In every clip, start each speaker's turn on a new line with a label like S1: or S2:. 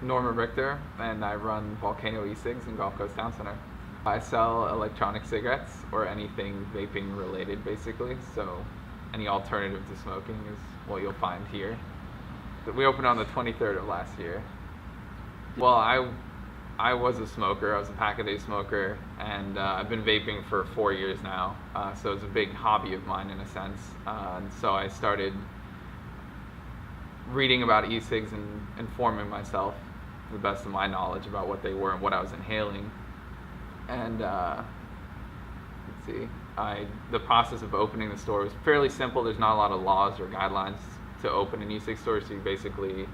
S1: Norman Richter, and I run Volcano e-cigs in Gulf Coast Town Center. I sell electronic cigarettes or anything vaping related, basically. So any alternative to smoking is what you'll find here. We opened on the 23rd of last year. Well, I was a smoker. I was a pack-a-day smoker, and I've been vaping for 4 years now. So it's a big hobby of mine in a sense. And so I started reading about e-cigs and informing myself to the best of my knowledge about what they were and what I was inhaling. And let's see, the process of opening the store was fairly simple. There's not a lot of laws or guidelines to open an e-cig store, so you basically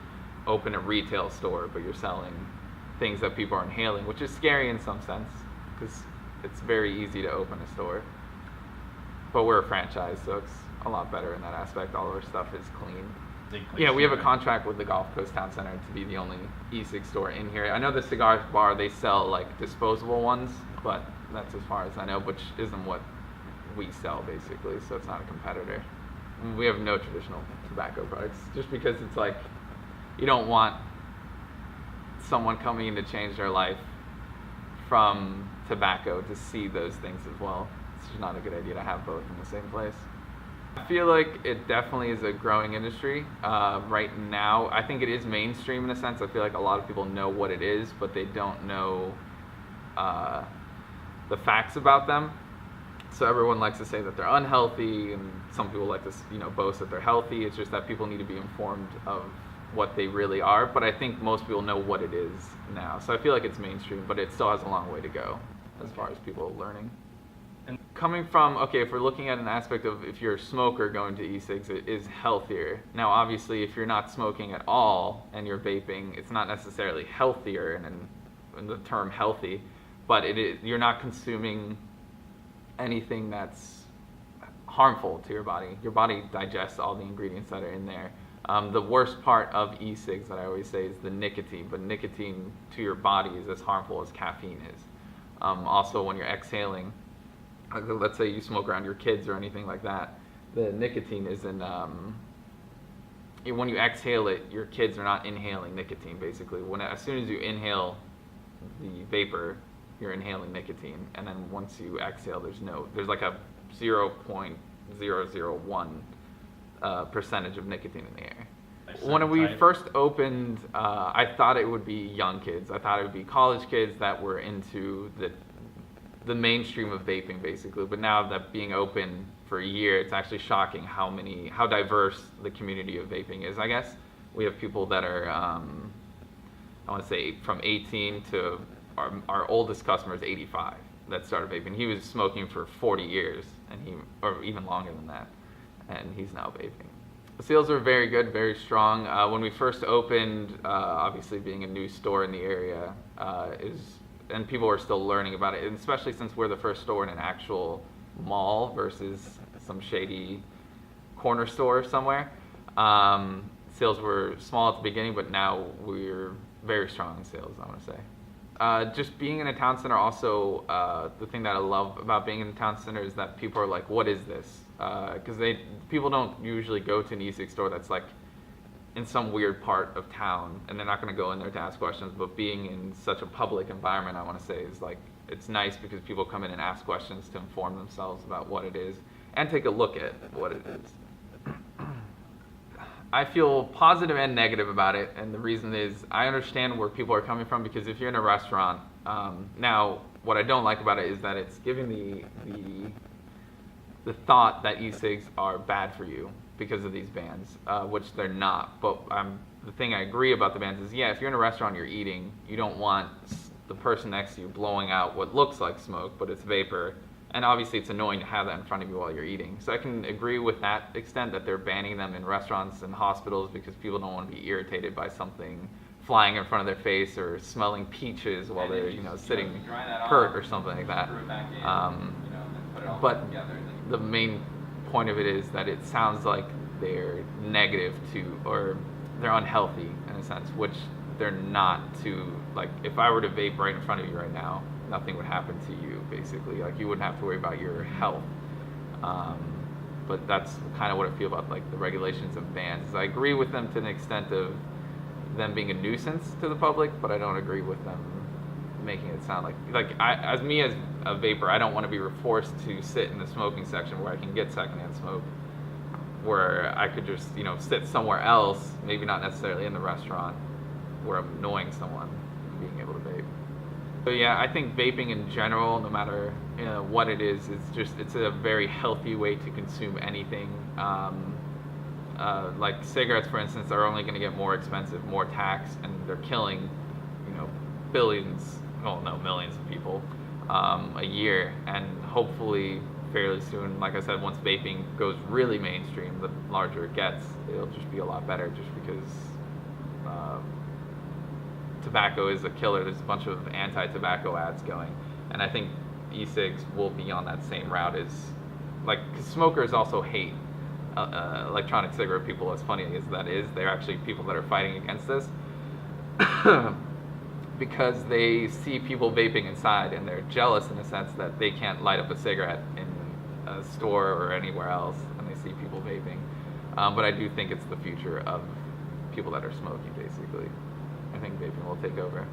S1: open a retail store, but you're selling things that people are inhaling, which is scary in some sense because it's very easy to open a store. But we're a franchise, so it's a lot better in that aspect. All of our stuff is clean. Yeah, we have a contract with the Gulf Coast Town Center to be the only e-cig store in here. I know the cigar bar, they sell like disposable ones, but that's as far as I know, which isn't what we sell basically, so it's not a competitor. We have no traditional tobacco products, just because it's like, you don't want someone coming in to change their life from tobacco to see those things as well. It's just not a good idea to have both in the same place. I feel like it definitely is a growing industry right now. I think it is mainstream in a sense. I feel like a lot of people know what it is, but they don't know the facts about them. So everyone likes to say that they're unhealthy, and some people like to, boast that they're healthy. It's just that people need to be informed of what they really are. But I think most people know what it is now. So I feel like it's mainstream, but it still has a long way to go as far as people learning. And coming from, if we're looking at an aspect of if you're a smoker going to e-cigs, it is healthier. Now, obviously, if you're not smoking at all and you're vaping, it's not necessarily healthier in the term healthy, but you're not consuming anything that's harmful to your body. Your body digests all the ingredients that are in there. The worst part of e-cigs that I always say is the nicotine, but nicotine to your body is as harmful as caffeine is. Also, when you're exhaling, let's say you smoke around your kids or anything like that, the nicotine isn't, when you exhale it, your kids are not inhaling nicotine basically. As soon as you inhale the vapor, you're inhaling nicotine, and then once you exhale, there's like a 0.001 percentage of nicotine in the air. When we first opened, I thought it would be young kids. I thought it would be college kids that were into the mainstream of vaping basically, but now that being open for a year, it's actually shocking how diverse the community of vaping is, I guess. We have people that are, I want to say from 18 to our oldest customer is 85 that started vaping. He was smoking for 40 years, or even longer than that, and he's now vaping. The sales are very good, very strong. When we first opened, obviously being a new store in the area, and people are still learning about it, and especially since we're the first store in an actual mall versus some shady corner store somewhere. Sales were small at the beginning, but now we're very strong in sales, I want to say. Just being in a town center also, the thing that I love about being in a town center is that people are like, what is this? Because people don't usually go to an e-cig store that's like in some weird part of town, and they're not going to go in there to ask questions, but being in such a public environment, I want to say, is like, it's nice because people come in and ask questions to inform themselves about what it is and take a look at what it is. I feel positive and negative about it, and the reason is I understand where people are coming from, because if you're in a restaurant, now what I don't like about it is that it's giving the thought that e-cigs are bad for you because of these bans, which they're not. But the thing I agree about the bans is, yeah, if you're in a restaurant, you're eating, you don't want the person next to you blowing out what looks like smoke, but it's vapor. And obviously it's annoying to have that in front of you while you're eating. So I can agree with that extent that they're banning them in restaurants and hospitals because people don't want to be irritated by something flying in front of their face or smelling peaches while they're sitting hurt or something like that. But the main point of it is that it sounds like they're negative to, or they're unhealthy in a sense, which they're not to. Like, if I were to vape right in front of you right now, nothing would happen to you, basically. Like, you wouldn't have to worry about your health. But that's kind of what I feel about like the regulations and bans. I agree with them to an extent of them being a nuisance to the public, but I don't agree with them making it sound like as a vapor, I don't want to be forced to sit in the smoking section where I can get secondhand smoke, where I could just sit somewhere else, maybe not necessarily in the restaurant, where I'm annoying someone, and being able to vape. So yeah, I think vaping in general, no matter what it is, it's a very healthy way to consume anything. Like cigarettes, for instance, are only going to get more expensive, more tax, and they're killing, billions, well, no, millions of people a year. And hopefully, fairly soon, like I said, once vaping goes really mainstream, the larger it gets, it'll just be a lot better. Just because tobacco is a killer. There's a bunch of anti-tobacco ads going, and I think e-cigs will be on that same route as, cause smokers also hate electronic cigarette people. As funny as that is, they're actually people that are fighting against this because they see people vaping inside and they're jealous in the sense that they can't light up a cigarette in a store or anywhere else, and they see people vaping. But I do think it's the future of people that are smoking, basically. I think vaping will take over.